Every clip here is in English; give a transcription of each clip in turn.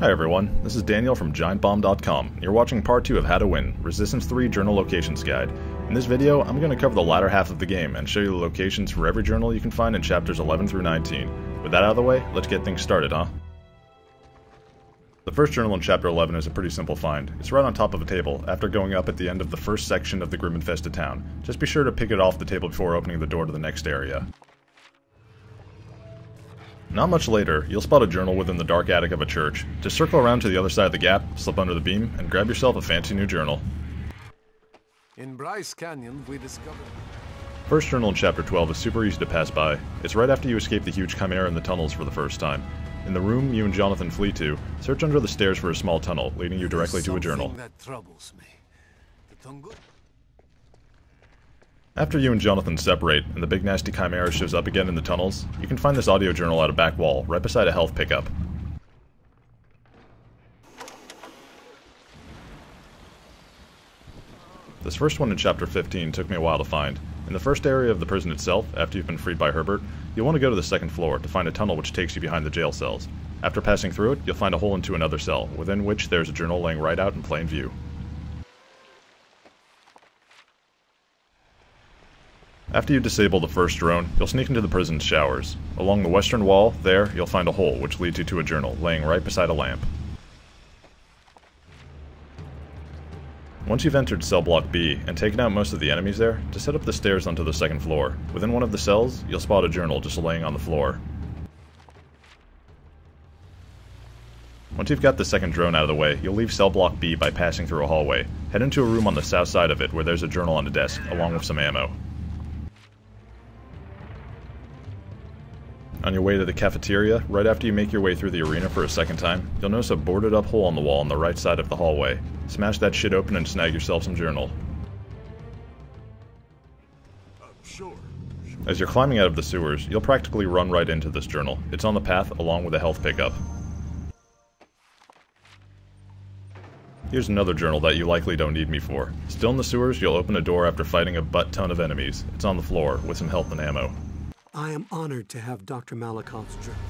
Hi everyone, this is Daniel from GiantBomb.com. You're watching part 2 of How to Win, Resistance 3 Journal Locations Guide. In this video, I'm going to cover the latter half of the game and show you the locations for every journal you can find in chapters 11 through 19. With that out of the way, let's get things started, huh? The first journal in chapter 11 is a pretty simple find. It's right on top of a table, after going up at the end of the first section of the grim-infested town. Just be sure to pick it off the table before opening the door to the next area. Not much later, you'll spot a journal within the dark attic of a church. Just circle around to the other side of the gap, slip under the beam, and grab yourself a fancy new journal. In Bryce Canyon, we discovered... First journal in chapter 12 is super easy to pass by. It's right after you escape the huge chimera in the tunnels for the first time. In the room you and Jonathan flee to, search under the stairs for a small tunnel, leading you directly to a journal. That troubles me. After you and Jonathan separate, and the big nasty chimera shows up again in the tunnels, you can find this audio journal at a back wall, right beside a health pickup. This first one in chapter 15 took me a while to find. In the first area of the prison itself, after you've been freed by Herbert, you'll want to go to the second floor to find a tunnel which takes you behind the jail cells. After passing through it, you'll find a hole into another cell, within which there's a journal laying right out in plain view. After you disable the first drone, you'll sneak into the prison's showers. Along the western wall, there, you'll find a hole which leads you to a journal, laying right beside a lamp. Once you've entered cell block B and taken out most of the enemies there, just head up the stairs onto the second floor. Within one of the cells, you'll spot a journal just laying on the floor. Once you've got the second drone out of the way, you'll leave cell block B by passing through a hallway. Head into a room on the south side of it where there's a journal on a desk, along with some ammo. On your way to the cafeteria, right after you make your way through the arena for a second time, you'll notice a boarded up hole in the wall on the right side of the hallway. Smash that shit open and snag yourself some journal. Sure. As you're climbing out of the sewers, you'll practically run right into this journal. It's on the path along with a health pickup. Here's another journal that you likely don't need me for. Still in the sewers, you'll open a door after fighting a butt ton of enemies. It's on the floor, with some health and ammo. I am honored to have Dr. Malakov's journal.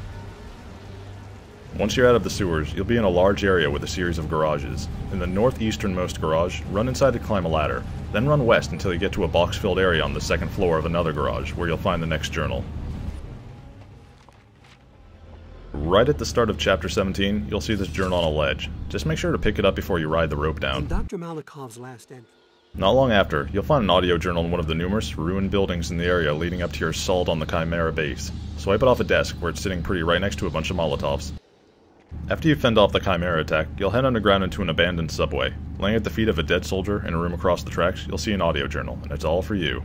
Once you're out of the sewers, you'll be in a large area with a series of garages. In the northeasternmost garage, run inside to climb a ladder, then run west until you get to a box-filled area on the second floor of another garage, where you'll find the next journal. Right at the start of chapter 17, you'll see this journal on a ledge. Just make sure to pick it up before you ride the rope down. In Dr. Malakov's last entry. Not long after, you'll find an audio journal in one of the numerous ruined buildings in the area leading up to your assault on the Chimera base. Swipe it off a desk where it's sitting pretty right next to a bunch of Molotovs. After you fend off the Chimera attack, you'll head underground into an abandoned subway. Laying at the feet of a dead soldier in a room across the tracks, you'll see an audio journal, and it's all for you.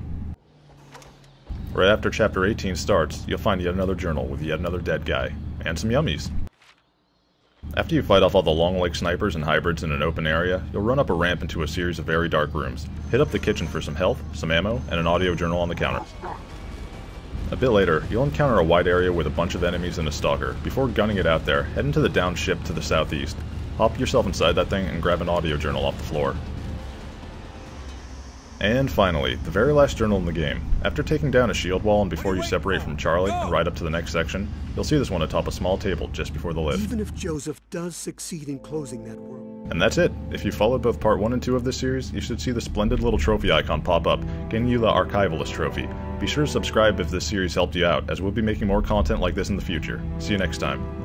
Right after chapter 18 starts, you'll find yet another journal with yet another dead guy, and some yummies. After you fight off all the long-leg snipers and hybrids in an open area, you'll run up a ramp into a series of very dark rooms. Hit up the kitchen for some health, some ammo, and an audio journal on the counter. A bit later, you'll encounter a wide area with a bunch of enemies and a stalker. Before gunning it out there, head into the downed ship to the southeast. Hop yourself inside that thing and grab an audio journal off the floor. And finally, the very last journal in the game. After taking down a shield wall and before you separate from Charlie and ride up to the next section, you'll see this one atop a small table just before the lift. Even if Joseph does succeed in closing that world. And that's it. If you followed both part 1 and 2 of this series, you should see the splendid little trophy icon pop up, getting you the Archivalist trophy. Be sure to subscribe if this series helped you out, as we'll be making more content like this in the future. See you next time.